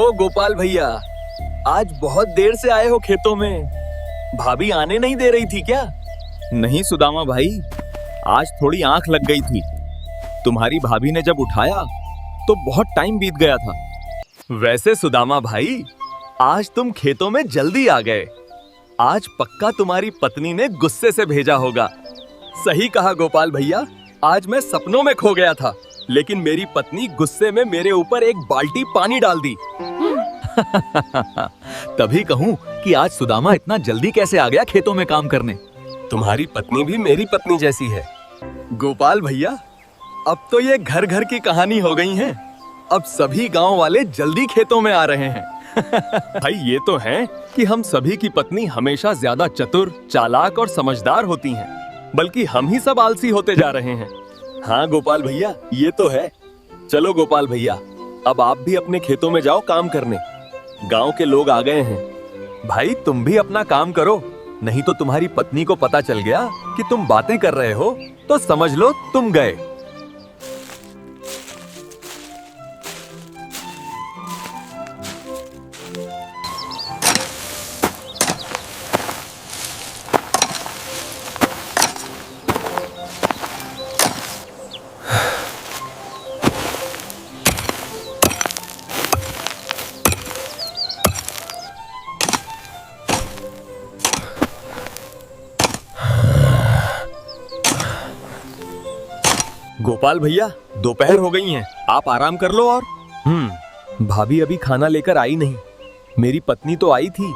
ओ गोपाल भैया, आज बहुत देर से आए हो खेतों में। भाभी आने नहीं दे रही थी क्या? नहीं सुदामा भाई, आज थोड़ी आंख लग गई थी। तुम्हारी भाभी ने जब उठाया तो बहुत टाइम बीत गया था। वैसे सुदामा भाई, आज तुम खेतों में जल्दी आ गए। आज पक्का तुम्हारी पत्नी ने गुस्से से भेजा होगा। सही कहा गोपाल भैया, आज मैं सपनों में खो गया था, लेकिन मेरी पत्नी गुस्से में मेरे ऊपर एक बाल्टी पानी डाल दी। तभी कहूँ कि आज सुदामा इतना जल्दी कैसे आ गया खेतों में काम करने। तुम्हारी पत्नी भी मेरी पत्नी जैसी है। गोपाल भैया, अब तो ये घर घर की कहानी हो गई है। अब सभी गांव वाले जल्दी खेतों में आ रहे हैं। भाई ये तो है कि हम सभी की पत्नी हमेशा ज्यादा चतुर, चालाक और समझदार होती हैं, बल्कि हम ही सब आलसी होते जा रहे हैं। हाँ गोपाल भैया, ये तो है। चलो गोपाल भैया, अब आप भी अपने खेतों में जाओ काम करने। गांव के लोग आ गए हैं। भाई तुम भी अपना काम करो, नहीं तो तुम्हारी पत्नी को पता चल गया कि तुम बातें कर रहे हो तो समझ लो तुम गए। गोपाल भैया, दोपहर हो गई है, आप आराम कर लो। और भाभी अभी खाना लेकर आई नहीं। मेरी पत्नी तो आई थी।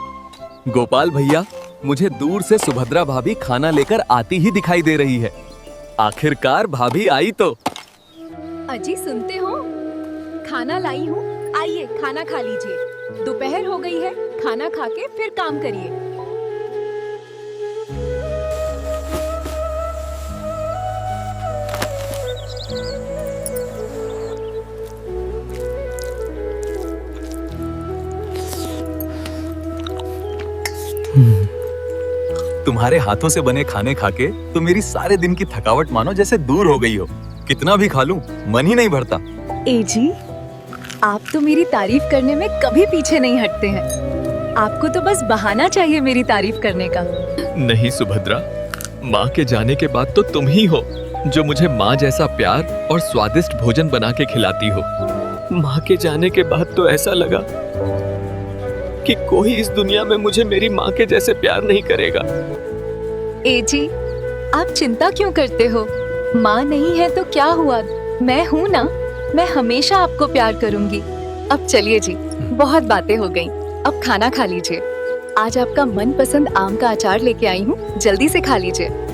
गोपाल भैया, मुझे दूर से सुभद्रा भाभी खाना लेकर आती ही दिखाई दे रही है। आखिरकार भाभी आई तो। अजी सुनते हो, खाना लाई हूँ, आइए खाना खा लीजिए। दोपहर हो गई है, खाना खा के फिर काम करिए। तुम्हारे हाथों से बने खाने खाके तो मेरी सारे दिन की थकावट मानो जैसे दूर हो गई हो। कितना भी खा लूं, मन ही नहीं भरता। ए जी, आप तो मेरी तारीफ करने में कभी पीछे नहीं हटते हैं। आपको तो बस बहाना चाहिए मेरी तारीफ करने का। नहीं सुभद्रा, माँ के जाने के बाद तो तुम ही हो जो मुझे माँ जैसा प्यार और स्वादिष्ट भोजन बना के खिलाती हो। माँ के जाने के बाद तो ऐसा लगा कि कोई इस दुनिया में मुझे मेरी माँ के जैसे प्यार नहीं करेगा। ए जी, आप चिंता क्यों करते हो? माँ नहीं है तो क्या हुआ, मैं हूँ ना। मैं हमेशा आपको प्यार करूंगी। अब चलिए जी, बहुत बातें हो गईं। अब खाना खा लीजिए। आज आपका मनपसंद आम का अचार लेके आई हूँ, जल्दी से खा लीजिए।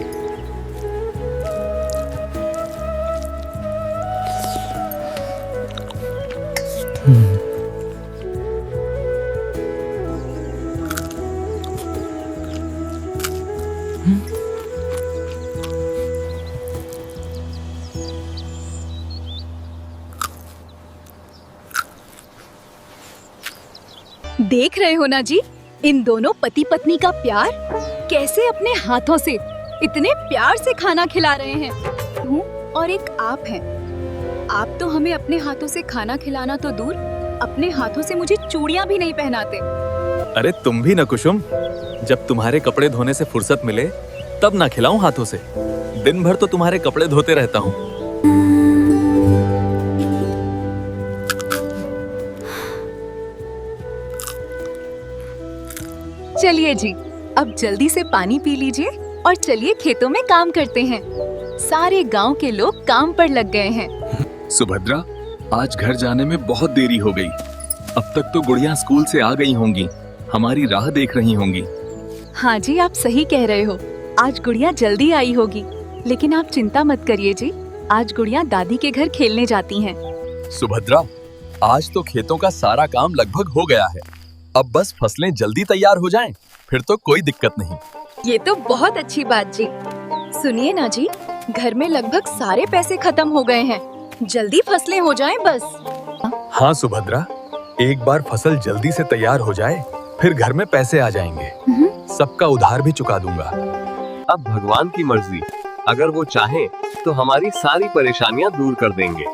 देख रहे हो ना जी, इन दोनों पति पत्नी का प्यार, कैसे अपने हाथों से इतने प्यार से खाना खिला रहे हैं। हूँ और एक आप हैं। आप तो हमें अपने हाथों से खाना खिलाना तो दूर, अपने हाथों से मुझे चूड़ियां भी नहीं पहनाते। अरे तुम भी न कुसुम, जब तुम्हारे कपड़े धोने से फुर्सत मिले तब ना खिलाऊं हाथों से। दिन भर तो तुम्हारे कपड़े धोते रहता हूँ। चलिए जी, अब जल्दी से पानी पी लीजिए और चलिए खेतों में काम करते हैं। सारे गांव के लोग काम पर लग गए हैं। सुभद्रा, आज घर जाने में बहुत देरी हो गई। अब तक तो गुड़िया स्कूल से आ गई होंगी, हमारी राह देख रही होंगी। हाँ जी, आप सही कह रहे हो। आज गुड़िया जल्दी आई होगी, लेकिन आप चिंता मत करिए जी, आज गुड़िया दादी के घर खेलने जाती हैं। सुभद्रा, आज तो खेतों का सारा काम लगभग हो गया है। अब बस फसलें जल्दी तैयार हो जाएं, फिर तो कोई दिक्कत नहीं। ये तो बहुत अच्छी बात जी। सुनिए ना जी, घर में लगभग सारे पैसे खत्म हो गए हैं। जल्दी फसलें हो जाएं बस। हाँ सुभद्रा, एक बार फसल जल्दी से तैयार हो जाए, फिर घर में पैसे आ जाएंगे। सबका उधार भी चुका दूंगा। अब भगवान की मर्जी, अगर वो चाहे तो हमारी सारी परेशानियां दूर कर देंगे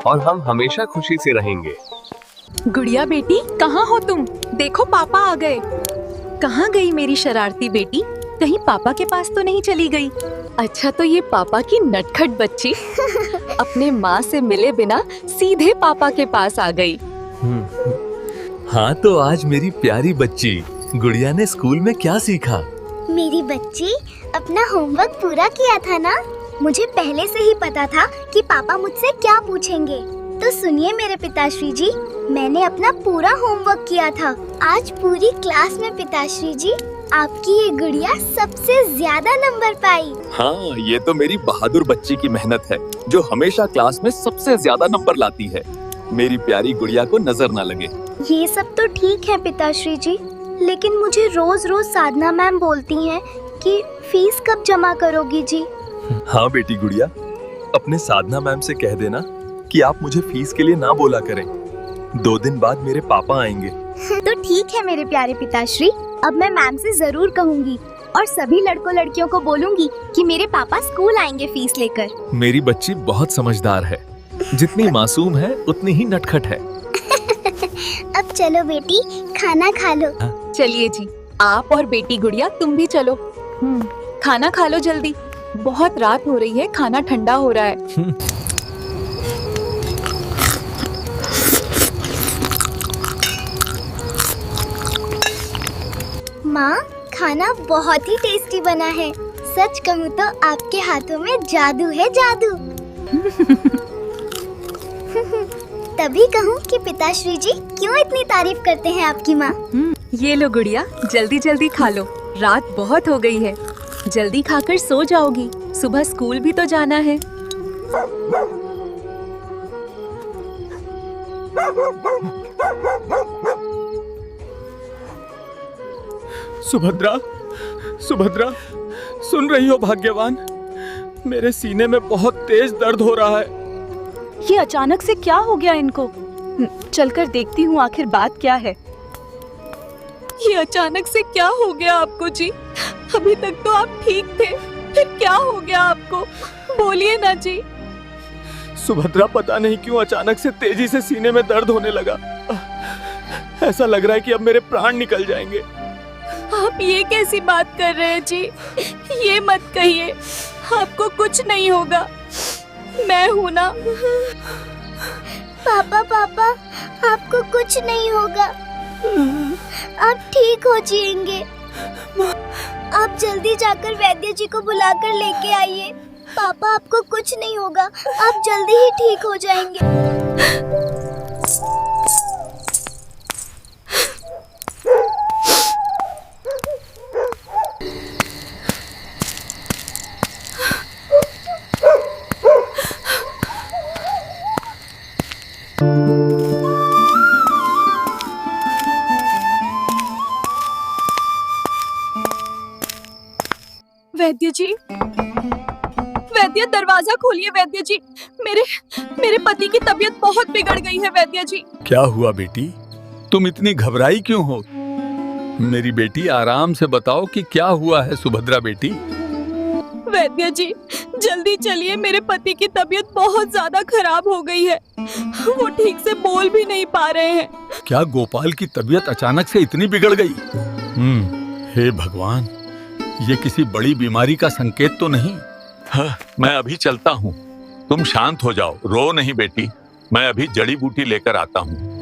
और हम हमेशा खुशी से रहेंगे। गुड़िया बेटी, कहाँ हो तुम? देखो पापा आ गए। कहाँ गई मेरी शरारती बेटी? कहीं पापा के पास तो नहीं चली गई? अच्छा, तो ये पापा की नटखट बच्ची अपने माँ से मिले बिना सीधे पापा के पास आ गई। हाँ, तो आज मेरी प्यारी बच्ची गुड़िया ने स्कूल में क्या सीखा? मेरी बच्ची अपना होमवर्क पूरा किया था ना? मुझे पहले से ही पता था कि पापा मुझसे क्या पूछेंगे। तो सुनिए मेरे पिताश्री जी, मैंने अपना पूरा होमवर्क किया था। आज पूरी क्लास में पिताश्री जी, आपकी ये गुड़िया सबसे ज्यादा नंबर पाई। हाँ, ये तो मेरी बहादुर बच्ची की मेहनत है जो हमेशा क्लास में सबसे ज्यादा नंबर लाती है। मेरी प्यारी गुड़िया को नजर ना लगे। ये सब तो ठीक है पिताश्री जी, लेकिन मुझे रोज रोज साधना मैम बोलती हैं कि फीस कब जमा करोगी जी। हाँ बेटी गुड़िया, अपने साधना मैम से कह देना कि आप मुझे फीस के लिए ना बोला करें। 2 दिन बाद मेरे पापा आएंगे। तो ठीक है मेरे प्यारे पिताश्री, अब मैं मैम से जरूर कहूँगी और सभी लड़कों लड़कियों को बोलूँगी कि मेरे पापा स्कूल आएंगे फीस लेकर। मेरी बच्ची बहुत समझदार है। जितनी मासूम है उतनी ही नटखट है। अब चलो बेटी, खाना खा लो। चलिए जी, आप और बेटी गुड़िया तुम भी चलो। खाना खा लो जल्दी, बहुत रात हो रही है, खाना ठंडा हो रहा है। माँ, खाना बहुत ही टेस्टी बना है। सच कहूँ तो आपके हाथों में जादू है, जादू। तभी कहूँ कि पिताश्री जी क्यों इतनी तारीफ करते हैं आपकी माँ। ये लो गुड़िया, जल्दी जल्दी खा लो, रात बहुत हो गई है। जल्दी खाकर सो जाओगी, सुबह स्कूल भी तो जाना है। सुभद्रा, सुभद्रा, सुन रही हो भाग्यवान? मेरे सीने में बहुत तेज दर्द हो रहा है। ये अचानक से क्या हो गया इनको? चलकर देखती हूँ आखिर बात क्या है। ये अचानक से क्या हो गया आपको जी? अभी तक तो आप ठीक थे, फिर क्या हो गया आपको? बोलिए ना जी। सुभद्रा, पता नहीं क्यों अचानक से तेजी से सीने में दर्द होने लगा। ऐसा लग रहा है कि अब मेरे प्राण निकल जाएंगे। आप ये कैसी बात कर रहे हैं जी? ये मत कहिए, आपको कुछ नहीं होगा, मैं हूँ ना। पापा पापा, आपको कुछ नहीं होगा, आप ठीक हो जाएंगे। आप जल्दी जाकर वैद्य जी को बुलाकर लेके आइए। पापा, आपको कुछ नहीं होगा, आप जल्दी ही ठीक हो जाएंगे। वैद्य जी, वैद्य, दरवाजा खोलिए वैद्य जी। मेरे पति की तबीयत बहुत बिगड़ गई है वैद्य जी। क्या हुआ बेटी? तुम इतनी घबराई क्यों हो? मेरी बेटी, आराम से बताओ कि क्या हुआ है सुभद्रा बेटी। वैद्य जी, जल्दी चलिए, मेरे पति की तबीयत बहुत ज्यादा खराब हो गई है। वो ठीक से बोल भी नहीं पा रहे हैं। क्या गोपाल की तबीयत अचानक से इतनी बिगड़ गई? हे भगवान, ये किसी बड़ी बीमारी का संकेत तो नहीं? हाँ, मैं अभी चलता हूँ। तुम शांत हो जाओ, रो नहीं बेटी। मैं अभी जड़ी बूटी लेकर आता हूँ।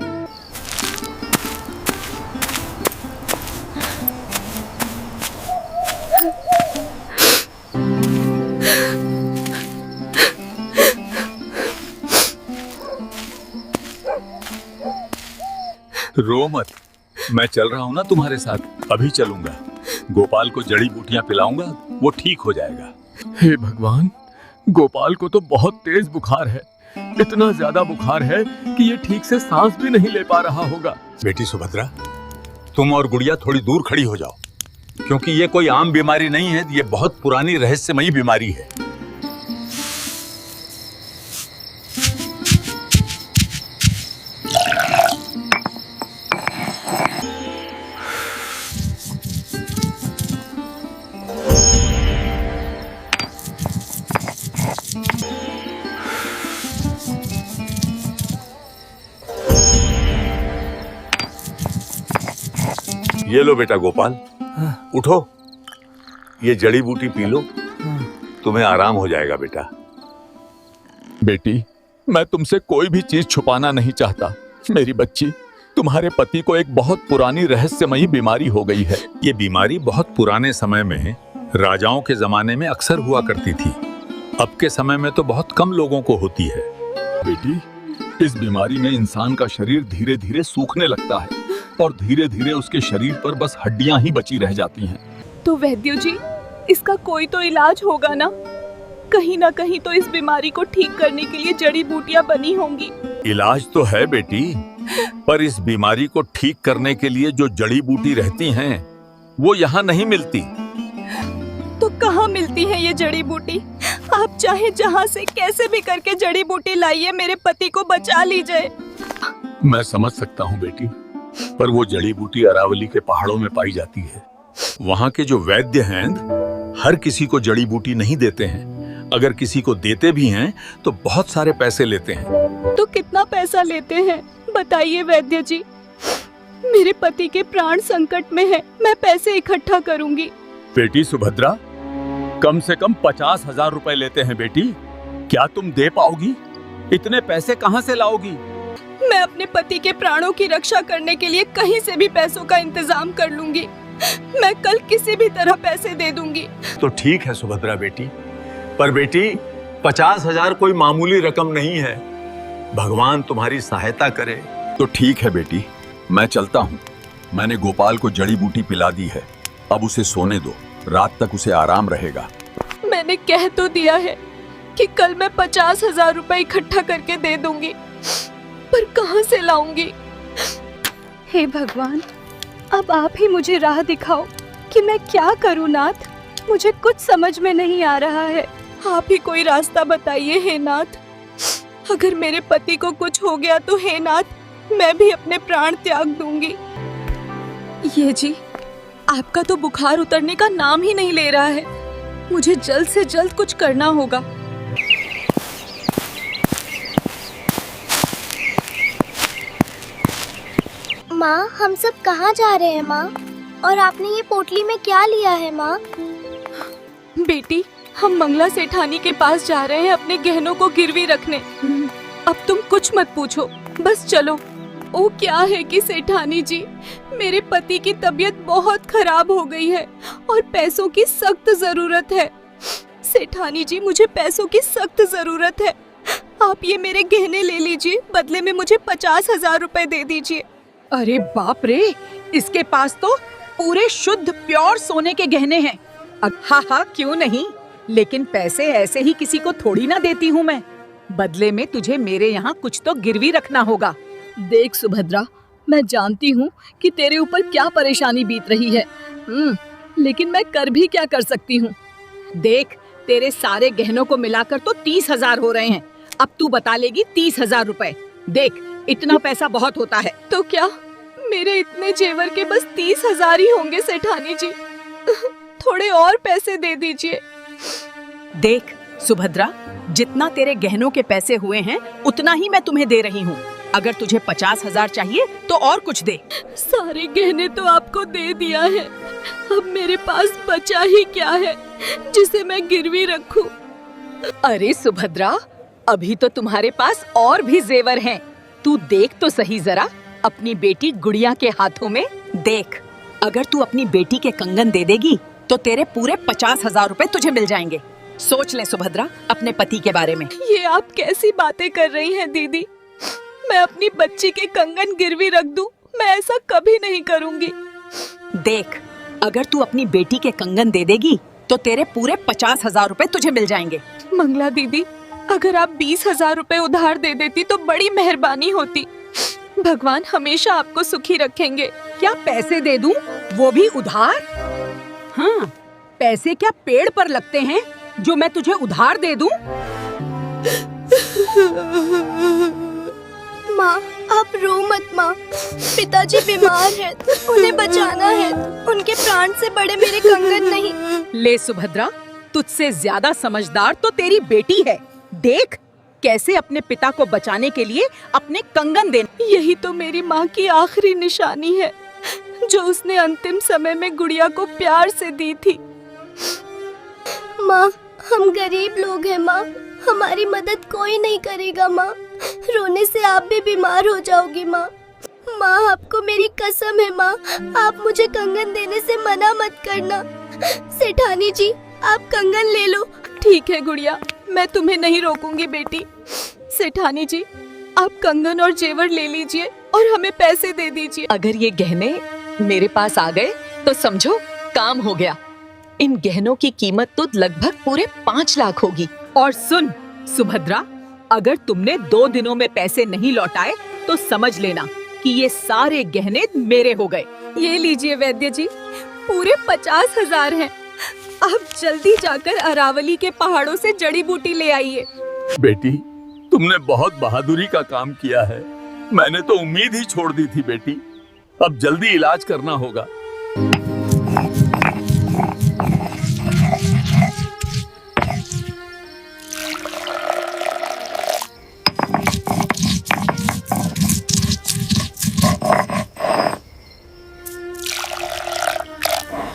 रो मत, मैं चल रहा हूँ ना तुम्हारे साथ। अभी चलूंगा, गोपाल को जड़ी बूटियां पिलाऊंगा, वो ठीक हो जाएगा। हे भगवान, गोपाल को तो बहुत तेज बुखार है। इतना ज्यादा बुखार है कि ये ठीक से सांस भी नहीं ले पा रहा होगा। बेटी सुभद्रा, तुम और गुड़िया थोड़ी दूर खड़ी हो जाओ, क्योंकि ये कोई आम बीमारी नहीं है, ये बहुत पुरानी रहस्यमयी बीमारी है। ये लो बेटा गोपाल, उठो, ये जड़ी बूटी पी लो, तुम्हें आराम हो जाएगा बेटा। बेटी, मैं तुमसे कोई भी चीज छुपाना नहीं चाहता। मेरी बच्ची, तुम्हारे पति को एक बहुत पुरानी रहस्यमयी बीमारी हो गई है। ये बीमारी बहुत पुराने समय में राजाओं के जमाने में अक्सर हुआ करती थी। अब के समय में तो बहुत कम लोगों को होती है। बेटी, इस बीमारी में इंसान का शरीर धीरे धीरे सूखने लगता है और धीरे धीरे उसके शरीर पर बस हड्डियां ही बची रह जाती हैं। तो वैद्य जी, इसका कोई तो इलाज होगा ना? कहीं ना कहीं तो इस बीमारी को ठीक करने के लिए जड़ी बूटियां बनी होंगी। इलाज तो है बेटी, पर इस बीमारी को ठीक करने के लिए जो जड़ी बूटी रहती हैं, वो यहाँ नहीं मिलती। तो कहाँ मिलती है ये जड़ी बूटी? आप चाहे जहाँ से कैसे भी करके जड़ी बूटी लाइए, मेरे पति को बचा लीजिए। मैं समझ सकता हूँ बेटी, पर वो जड़ी बूटी अरावली के पहाड़ों में पाई जाती है। वहाँ के जो वैद्य हैं हर किसी को जड़ी बूटी नहीं देते हैं। अगर किसी को देते भी हैं तो बहुत सारे पैसे लेते हैं। तो कितना पैसा लेते हैं बताइए वैद्य जी? मेरे पति के प्राण संकट में है, मैं पैसे इकट्ठा करूंगी। बेटी सुभद्रा, कम से कम 50,000 रुपए लेते हैं बेटी। क्या तुम दे पाओगी? इतने पैसे कहाँ से लाओगी? मैं अपने पति के प्राणों की रक्षा करने के लिए कहीं से भी पैसों का इंतजाम कर लूंगी। मैं कल किसी भी तरह पैसे दे दूंगी। तो ठीक है सुभद्रा बेटी, पर बेटी 50,000 कोई मामूली रकम नहीं है। भगवान तुम्हारी सहायता करे। तो ठीक है बेटी, मैं चलता हूँ। मैंने गोपाल को जड़ी बूटी पिला दी है, अब उसे सोने दो, रात तक उसे आराम रहेगा। मैंने कह तो दिया है कि कल मैं 50,000 रुपए इकट्ठा करके दे दूंगी, पर कहाँ से लाऊंगी? हे भगवान, अब आप ही मुझे राह दिखाओ कि मैं क्या करूं नाथ। मुझे कुछ समझ में नहीं आ रहा है। आप ही कोई रास्ता बताइए हे नाथ। अगर मेरे पति को कुछ हो गया तो हे नाथ, मैं भी अपने प्राण त्याग दूंगी। ये जी, आपका तो बुखार उतरने का नाम ही नहीं ले रहा है। मुझे जल्द से जल्द कुछ करना होगा। माँ, हम सब कहाँ जा रहे हैं माँ? और आपने ये पोटली में क्या लिया है माँ? बेटी, हम मंगला सेठानी के पास जा रहे हैं अपने गहनों को गिरवी रखने। अब तुम कुछ मत पूछो, बस चलो। ओ क्या है कि सेठानी जी, मेरे पति की तबीयत बहुत खराब हो गई है और पैसों की सख्त जरूरत है। सेठानी जी, मुझे पैसों की सख्त जरूरत है। आप ये मेरे गहने ले लीजिए, बदले में मुझे 50,000 रुपए दे दीजिए। अरे बाप रे, इसके पास तो पूरे शुद्ध प्योर सोने के गहने हैं। हाँ, क्यों नहीं, लेकिन पैसे ऐसे ही किसी को थोड़ी ना देती हूँ मैं। बदले में तुझे मेरे यहाँ कुछ तो गिरवी रखना होगा। देख सुभद्रा, मैं जानती हूँ कि तेरे ऊपर क्या परेशानी बीत रही है, लेकिन मैं कर भी क्या कर सकती हूँ। देख, तेरे सारे गहनों को मिलाकर तो 30,000 हो रहे हैं। अब तू बता लेगी 30,000 रुपए। देख, इतना पैसा बहुत होता है। तो क्या मेरे इतने जेवर के बस 30,000 ही होंगे सेठानी जी? थोड़े और पैसे दे दीजिए। देख सुभद्रा, जितना तेरे गहनों के पैसे हुए हैं उतना ही मैं तुम्हें दे रही हूँ। अगर तुझे 50,000 चाहिए तो और कुछ दे। सारे गहने तो आपको दे दिया है, अब मेरे पास बचा ही क्या है जिसे मैं गिरवी रखूं? अरे सुभद्रा, अभी तो तुम्हारे पास और भी जेवर हैं। तू देख तो सही जरा अपनी बेटी गुड़िया के हाथों में। देख, अगर तू अपनी बेटी के कंगन दे देगी तो तेरे पूरे 50,000 रुपए तुझे मिल जाएंगे। सोच ले सुभद्रा अपने पति के बारे में। ये आप कैसी बातें कर रही हैं दीदी? मैं अपनी बच्ची के कंगन गिरवी रख दूं? मैं ऐसा कभी नहीं करूंगी। देख, अगर तू अपनी बेटी के कंगन दे देगी तो तेरे पूरे 50,000 रुपए तुझे मिल जाएंगे। मंगला दीदी, अगर आप 20,000 रुपए उधार दे देती तो बड़ी मेहरबानी होती। भगवान हमेशा आपको सुखी रखेंगे। क्या पैसे दे दूं, वो भी उधार? हाँ, पैसे क्या पेड़ पर लगते हैं जो मैं तुझे उधार दे दूं? माँ, आप रो मत माँ। पिताजी बीमार हैं, उन्हें बचाना है। उनके प्राण से बड़े मेरे कंगन नहीं। ले सुभद्रा, तुझसे ज्यादा समझदार तो तेरी बेटी है। देख कैसे अपने पिता को बचाने के लिए अपने कंगन दे। यही तो मेरी माँ की आखिरी निशानी है। जो उसने अंतिम समय में गुड़िया को प्यार से दी थी। माँ, हम गरीब लोग हैं माँ, हमारी मदद कोई नहीं करेगा माँ। रोने से आप भी बीमार हो जाओगी माँ। माँ, आपको मेरी कसम है माँ, आप मुझे कंगन देने से मना मत करना। सेठानी जी, आप कंगन ले लो। ठीक है गुड़िया, मैं तुम्हें नहीं रोकूंगी बेटी। सेठानी जी, आप कंगन और जेवर ले लीजिए और हमें पैसे दे दीजिए। अगर ये गहने मेरे पास आ गए तो समझो काम हो गया। इन गहनों की कीमत तो लगभग पूरे 5 लाख होगी। और सुन सुभद्रा, अगर तुमने 2 दिनों में पैसे नहीं लौटाए तो समझ लेना कि ये सारे गहने मेरे हो गए। ये लीजिए वैद्य जी, पूरे 50,000 हैं। आप जल्दी जाकर अरावली के पहाड़ों से जड़ी बूटी ले आइए। बेटी, तुमने बहुत बहादुरी का काम किया है। मैंने तो उम्मीद ही छोड़ दी थी बेटी। अब जल्दी इलाज करना होगा।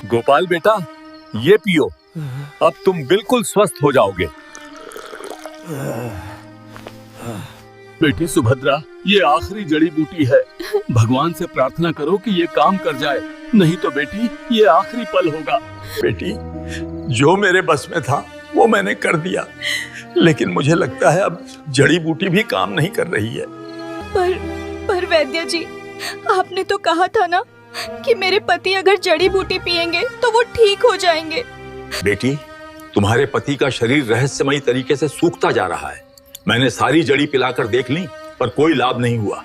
गोपाल बेटा, ये पियो, अब तुम बिल्कुल स्वस्थ हो जाओगे। बेटी सुभद्रा, ये आखिरी जड़ी बूटी है। भगवान से प्रार्थना करो कि ये काम कर जाए, नहीं तो बेटी ये आखिरी पल होगा। बेटी, जो मेरे बस में था वो मैंने कर दिया, लेकिन मुझे लगता है अब जड़ी बूटी भी काम नहीं कर रही है। पर वैद्य जी, आपने तो कहा था ना कि मेरे पति अगर जड़ी बूटी पिएंगे तो वो ठीक हो जाएंगे। बेटी, तुम्हारे पति का शरीर रहस्यमयी तरीके से सूखता जा रहा है। मैंने सारी जड़ी पिलाकर देख ली, पर कोई लाभ नहीं हुआ।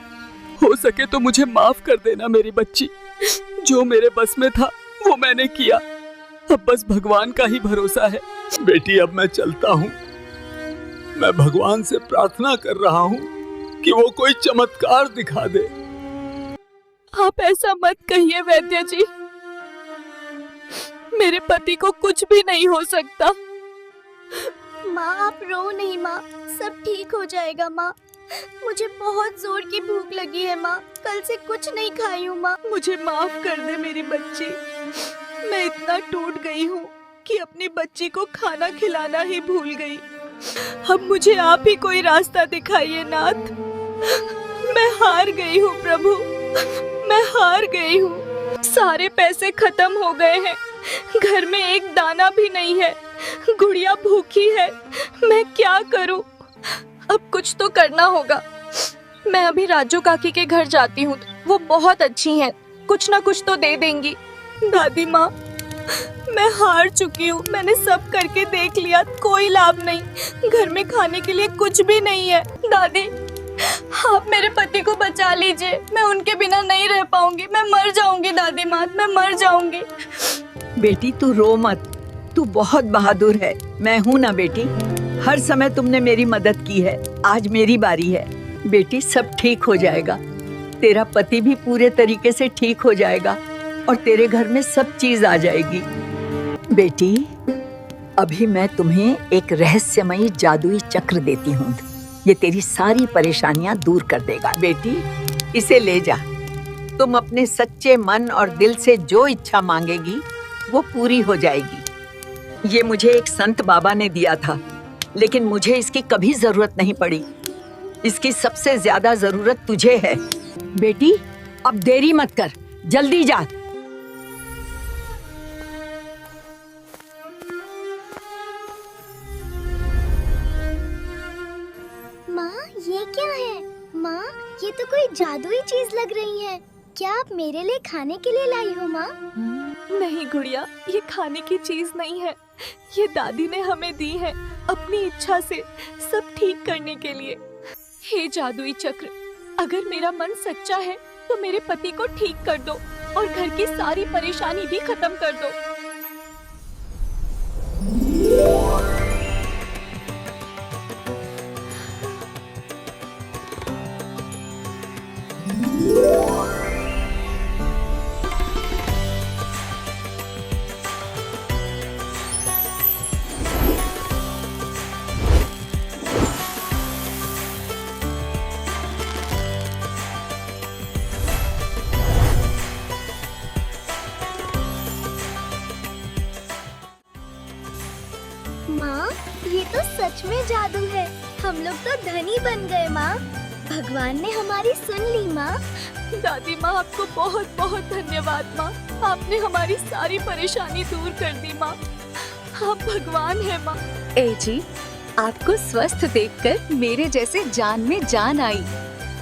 हो सके तो मुझे माफ कर देना मेरी बच्ची। जो मेरे बस में था वो मैंने किया। अब बस भगवान का ही भरोसा है। बेटी, अब मैं चलता हूँ। मैं भगवान से प्रार्थना कर रहा हूँ कि वो कोई चमत्कार दिखा दे। आप ऐसा मत कहिए वैद्य जी, मेरे पति को कुछ भी नहीं हो सकता। माँ, आप रो नहीं माँ, सब ठीक हो जाएगा माँ। मुझे बहुत जोर की भूख लगी है माँ, कल से कुछ नहीं खाई हूँ माँ। मुझे माफ कर दे मेरी बच्ची। मैं इतना टूट गई हूँ कि अपनी बच्ची को खाना खिलाना ही भूल गई। अब मुझे आप ही कोई रास्ता दिखाइए नाथ। मैं हार गई हूँ प्रभु, मैं हार गई हूँ। सारे पैसे खत्म हो गए हैं, घर में एक दाना भी नहीं है, गुड़िया भूखी है। मैं क्या करूँ? अब कुछ तो करना होगा। मैं अभी राजू काकी के घर जाती हूँ, वो बहुत अच्छी हैं, कुछ ना कुछ तो दे देंगी। दादी माँ, मैं हार चुकी हूँ। मैंने सब करके देख लिया, कोई लाभ नहीं। घर में खाने के लिए कुछ भी नहीं है। दादी, आप मेरे पति को बचा लीजिए, मैं उनके बिना नहीं रह पाऊंगी। मैं मर जाऊंगी दादी माँ, मैं मर जाऊंगी। बेटी तू रो मत, तू बहुत बहादुर है। मैं हूँ ना बेटी, हर समय तुमने मेरी मदद की है। आज मेरी बारी है। बेटी सब ठीक हो जाएगा, तेरा पति भी पूरे तरीके से ठीक हो जाएगा और तेरे घर में सब चीज आ जाएगी। बेटी, अभी मैं तुम्हें एक रहस्यमयी जादुई चक्र देती हूँ। ये तेरी सारी परेशानियां दूर कर देगा। बेटी, इसे ले जा। तुम अपने सच्चे मन और दिल से जो इच्छा मांगेगी वो पूरी हो जाएगी। ये मुझे एक संत बाबा ने दिया था, लेकिन मुझे इसकी कभी जरूरत नहीं पड़ी। इसकी सबसे ज्यादा जरूरत तुझे है। बेटी, अब देरी मत कर, जल्दी जा। माँ, ये क्या है? माँ, ये तो कोई जादुई चीज लग रही है। क्या आप मेरे लिए खाने के लिए लाई हो माँ? नहीं गुड़िया, ये खाने की चीज नहीं है। ये दादी ने हमें दी है अपनी इच्छा से सब ठीक करने के लिए। हे जादुई चक्र, अगर मेरा मन सच्चा है तो मेरे पति को ठीक कर दो और घर की सारी परेशानी भी खत्म कर दो। तो सच में जादू है। हम लोग तो धनी बन गए माँ। भगवान ने हमारी सुन ली माँ। दादी माँ, आपको बहुत बहुत धन्यवाद माँ। आपने हमारी सारी परेशानी दूर कर दी माँ। आप भगवान है माँ। ए जी, आपको स्वस्थ देखकर मेरे जैसे जान में जान आई।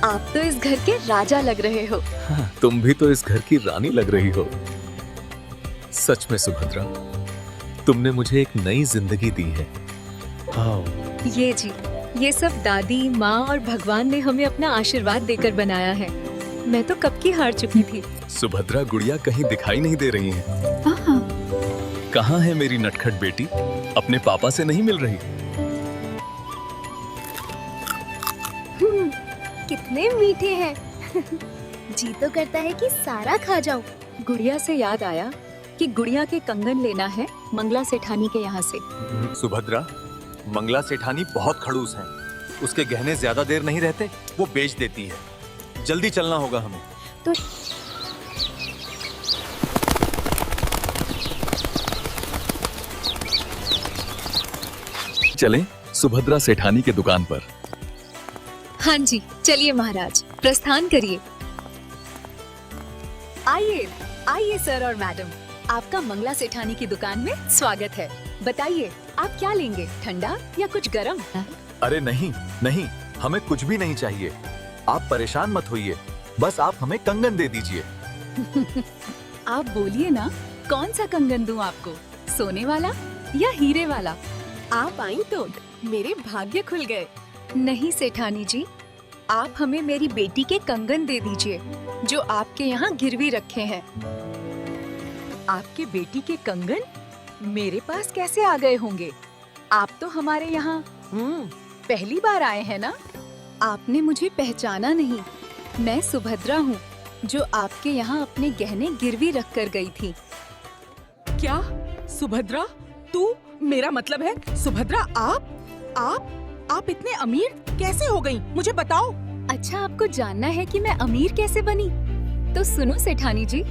आप तो इस घर के राजा लग रहे हो। तुम भी तो इस घर की रानी लग रही हो। सच में सुभद्रा, तुमने मुझे एक नई जिंदगी दी है। ये जी, ये सब दादी, माँ और भगवान ने हमें अपना आशीर्वाद देकर बनाया है। मैं तो कब की हार चुकी थी। सुभद्रा गुड़िया कहीं दिखाई नहीं दे रही हैं। कहाँ है मेरी नटखट बेटी? अपने पापा से नहीं मिल रही? कितने मीठे हैं। जी तो करता है कि सारा खा जाऊं। गुड़िया से याद आया कि गुड़िया के कंगन लेना है मंगला सेठानी के यहाँ से। सुभद्रा, मंगला सेठानी बहुत खड़ूस हैं। उसके गहने ज्यादा देर नहीं रहते, वो बेच देती है। जल्दी चलना होगा हमें। तो चलें सुभद्रा सेठानी के दुकान पर। हाँ जी, चलिए महाराज, प्रस्थान करिए। आइए, आइए सर और मैडम, आपका मंगला सेठानी की दुकान में स्वागत है। बताइए, आप क्या लेंगे, ठंडा या कुछ गरम? अरे नहीं नहीं, हमें कुछ भी नहीं चाहिए। आप परेशान मत होइए, बस आप हमें कंगन दे दीजिए। आप बोलिए ना, कौन सा कंगन दूं आपको, सोने वाला या हीरे वाला? आप आई तो मेरे भाग्य खुल गए। नहीं सेठानी जी, आप हमें मेरी बेटी के कंगन दे दीजिए, जो आपके यहाँ गिरवी रखे हैं। आपके बेटी के कंगन मेरे पास कैसे आ गए होंगे? आप तो हमारे यहाँ पहली बार आए हैं ना? आपने मुझे पहचाना नहीं। मैं सुभद्रा हूँ, जो आपके यहाँ अपने गहने गिरवी रख कर गई थी। क्या सुभद्रा? तू? मेरा मतलब है सुभद्रा, आप इतने अमीर कैसे हो गई? मुझे बताओ। अच्छा, आपको जानना है कि मैं अमीर कैसे बनी? तो सुनो सेठानी जी,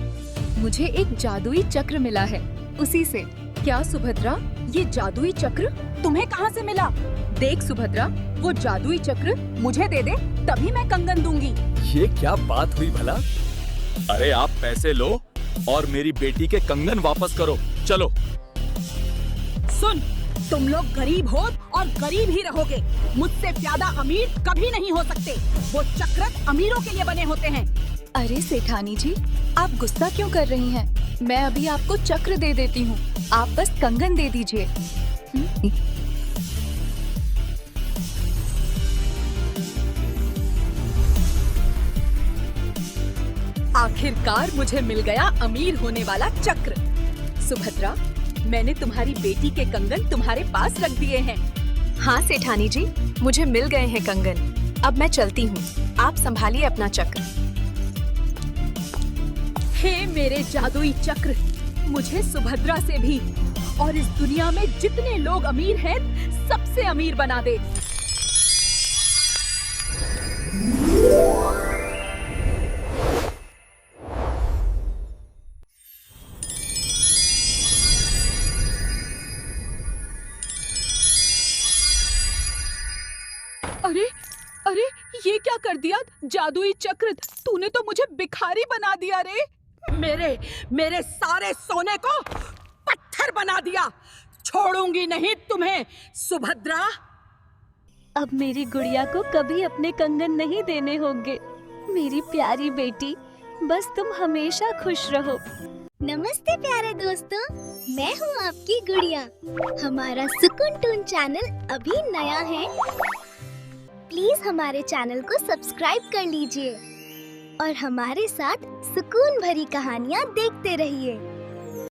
मुझे एक जादुई चक्र मिला है, उसी से। क्या सुभद्रा, ये जादुई चक्र तुम्हें कहाँ से मिला? देख सुभद्रा, वो जादुई चक्र मुझे दे दे, तभी मैं कंगन दूंगी। ये क्या बात हुई भला? अरे आप पैसे लो और मेरी बेटी के कंगन वापस करो। चलो। सुन, तुम लोग गरीब हो और गरीब ही रहोगे। मुझसे ज्यादा अमीर कभी नहीं हो सकते। वो चक्र अमीरों के लिए बने होते हैं। अरे सेठानी जी, आप गुस्सा क्यों कर रही हैं? मैं अभी आपको चक्र दे देती हूँ, आप बस कंगन दे दीजिए। आखिरकार मुझे मिल गया अमीर होने वाला चक्र। सुभद्रा, मैंने तुम्हारी बेटी के कंगन तुम्हारे पास रख दिए हैं। हाँ सेठानी जी, मुझे मिल गए हैं कंगन। अब मैं चलती हूँ, आप संभालिए अपना चक्र। हे मेरे जादुई चक्र, मुझे सुभद्रा से भी और इस दुनिया में जितने लोग अमीर हैं, सबसे अमीर बना दे। अरे अरे, ये क्या कर दिया जादुई चक्र? तूने तो मुझे भिखारी बना दिया रे। मेरे सारे सोने को पत्थर बना दिया। छोड़ूंगी नहीं तुम्हें सुभद्रा। अब मेरी गुड़िया को कभी अपने कंगन नहीं देने होंगे। मेरी प्यारी बेटी, बस तुम हमेशा खुश रहो। नमस्ते प्यारे दोस्तों, मैं हूँ आपकी गुड़िया। हमारा सुकून टून चैनल अभी नया है। प्लीज हमारे चैनल को सब्सक्राइब कर लीजिए और हमारे साथ सुकून भरी कहानियाँ देखते रहिए।